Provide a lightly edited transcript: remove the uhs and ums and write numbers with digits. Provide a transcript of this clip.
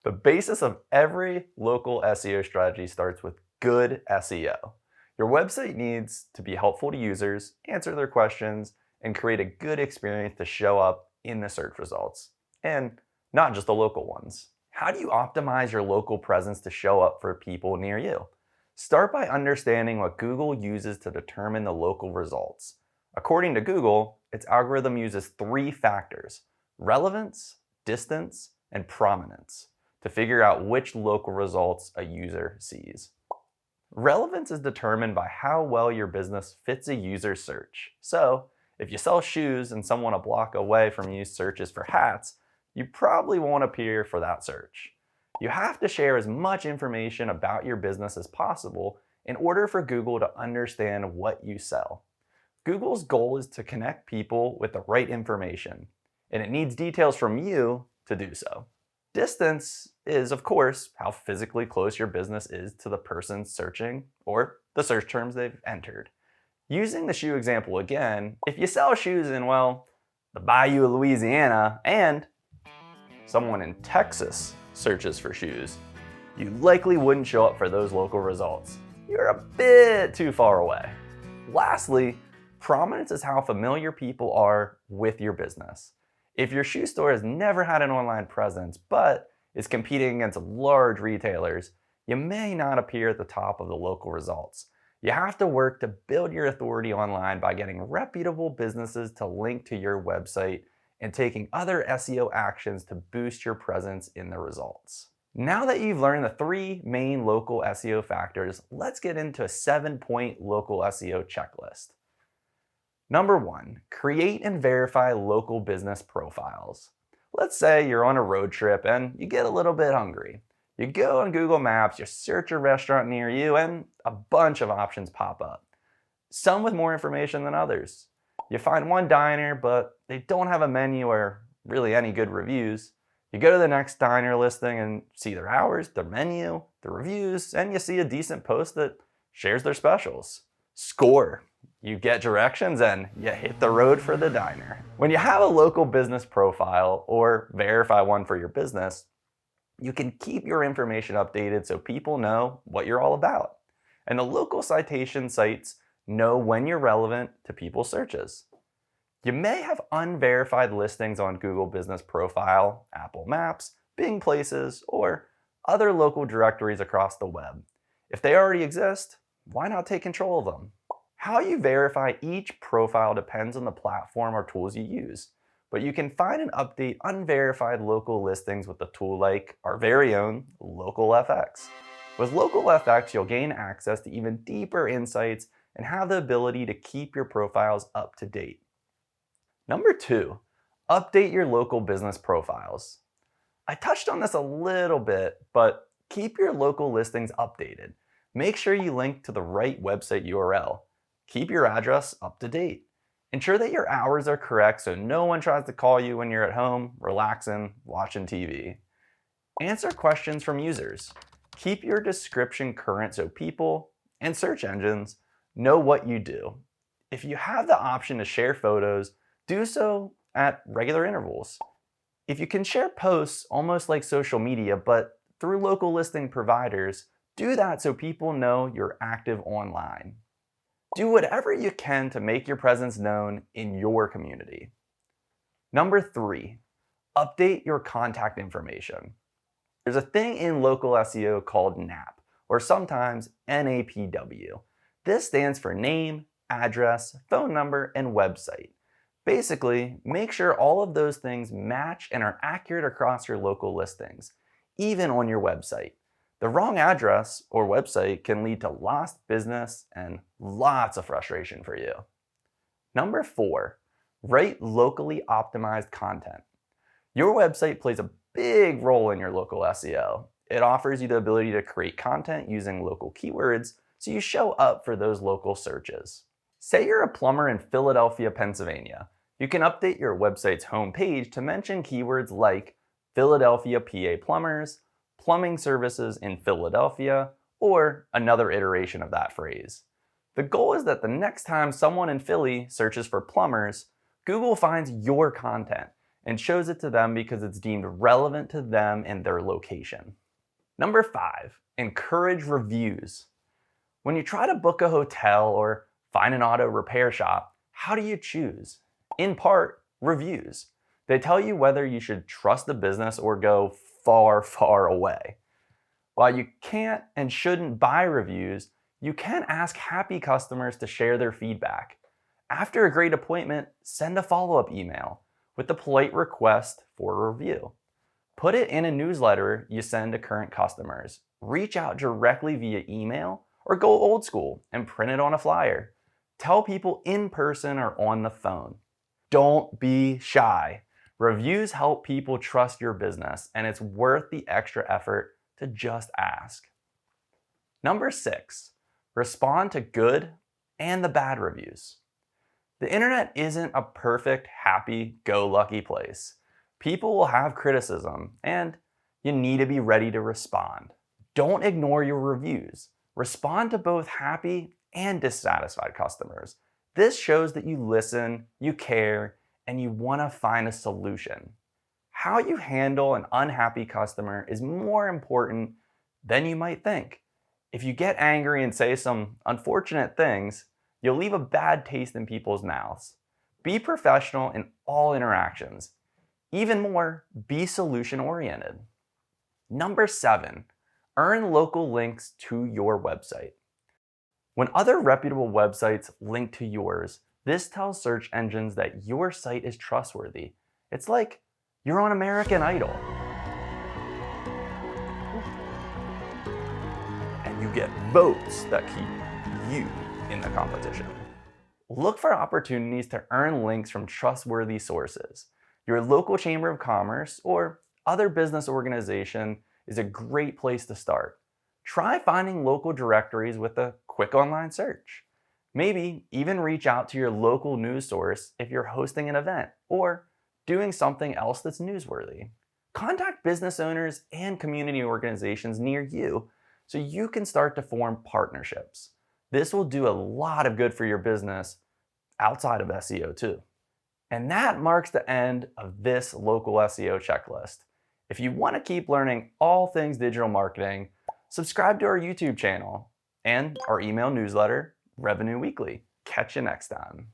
The basis of every local SEO strategy starts with good SEO. Your website needs to be helpful to users, answer their questions, and create a good experience to show up in the search results, and not just the local ones. How do you optimize your local presence to show up for people near you? Start by understanding what Google uses to determine the local results. According to Google, its algorithm uses three factors: relevance, distance, and prominence to figure out which local results a user sees. Relevance is determined by how well your business fits a user's search. So, if you sell shoes and someone a block away from you searches for hats, you probably won't appear for that search. You have to share as much information about your business as possible in order for Google to understand what you sell. Google's goal is to connect people with the right information, and it needs details from you to do so. Distance is, of course, how physically close your business is to the person searching or the search terms they've entered. Using the shoe example again, if you sell shoes in, well, the Bayou of Louisiana and someone in Texas searches for shoes, you likely wouldn't show up for those local results. You're a bit too far away. Lastly, prominence is how familiar people are with your business. If your shoe store has never had an online presence but is competing against large retailers, you may not appear at the top of the local results. You have to work to build your authority online by getting reputable businesses to link to your website and taking other SEO actions to boost your presence in the results. Now that you've learned the three main local SEO factors, let's get into a 7-point local SEO checklist. Number 1, create and verify local business profiles. Let's say you're on a road trip and you get a little bit hungry. You go on Google Maps, you search a restaurant near you, and a bunch of options pop up. Some with more information than others. You find one diner, but they don't have a menu or really any good reviews. You go to the next diner listing and see their hours, their menu, the reviews, and you see a decent post that shares their specials. Score! You get directions and you hit the road for the diner. When you have a local business profile or verify one for your business, you can keep your information updated so people know what you're all about. And the local citation sites know when you're relevant to people's searches. You may have unverified listings on Google Business Profile, Apple Maps, Bing Places, or other local directories across the web. If they already exist, why not take control of them? How you verify each profile depends on the platform or tools you use, but you can find and update unverified local listings with a tool like our very own WebFX. With WebFX, you'll gain access to even deeper insights and have the ability to keep your profiles up to date. Number 2, update your local business profiles. I touched on this a little bit, but keep your local listings updated. Make sure you link to the right website URL. Keep your address up to date. Ensure that your hours are correct so no one tries to call you when you're at home, relaxing, watching TV. Answer questions from users. Keep your description current so people and search engines know what you do. If you have the option to share photos, do so at regular intervals. If you can share posts almost like social media but through local listing providers, do that so people know you're active online. Do whatever you can to make your presence known in your community. Number 3, update your contact information. There's a thing in local SEO called NAP, or sometimes NAPW. This stands for name, address, phone number, and website. Basically, make sure all of those things match and are accurate across your local listings, even on your website. The wrong address or website can lead to lost business and lots of frustration for you. Number 4, write locally optimized content. Your website plays a big role in your local SEO. It offers you the ability to create content using local keywords so you show up for those local searches. Say you're a plumber in Philadelphia, Pennsylvania. You can update your website's homepage to mention keywords like Philadelphia PA plumbers, plumbing services in Philadelphia, or another iteration of that phrase. The goal is that the next time someone in Philly searches for plumbers, Google finds your content and shows it to them because it's deemed relevant to them and their location. Number 5, encourage reviews. When you try to book a hotel or find an auto repair shop, how do you choose? In part, reviews. They tell you whether you should trust the business or go far, far away. While you can't and shouldn't buy reviews, you can ask happy customers to share their feedback. After a great appointment, send a follow-up email with a polite request for a review. Put it in a newsletter you send to current customers. Reach out directly via email or go old school and print it on a flyer. Tell people in person or on the phone. Don't be shy. Reviews help people trust your business, and it's worth the extra effort to just ask. Number 6, respond to good and the bad reviews. The internet isn't a perfect, happy-go-lucky place. People will have criticism, and you need to be ready to respond. Don't ignore your reviews. Respond to both happy and dissatisfied customers. This shows that you listen, you care, and you want to find a solution. How you handle an unhappy customer is more important than you might think. If you get angry and say some unfortunate things, you'll leave a bad taste in people's mouths. Be professional in all interactions. Even more, be solution-oriented. Number 7, earn local links to your website. When other reputable websites link to yours, this tells search engines that your site is trustworthy. It's like you're on American Idol. And you get votes that keep you in the competition. Look for opportunities to earn links from trustworthy sources. Your local chamber of commerce or other business organization is a great place to start. Try finding local directories with a quick online search. Maybe even reach out to your local news source if you're hosting an event or doing something else that's newsworthy. Contact business owners and community organizations near you so you can start to form partnerships. This will do a lot of good for your business outside of SEO too. And that marks the end of this local SEO checklist. If you want to keep learning all things digital marketing, subscribe to our YouTube channel and our email newsletter, Revenue Weekly. Catch you next time.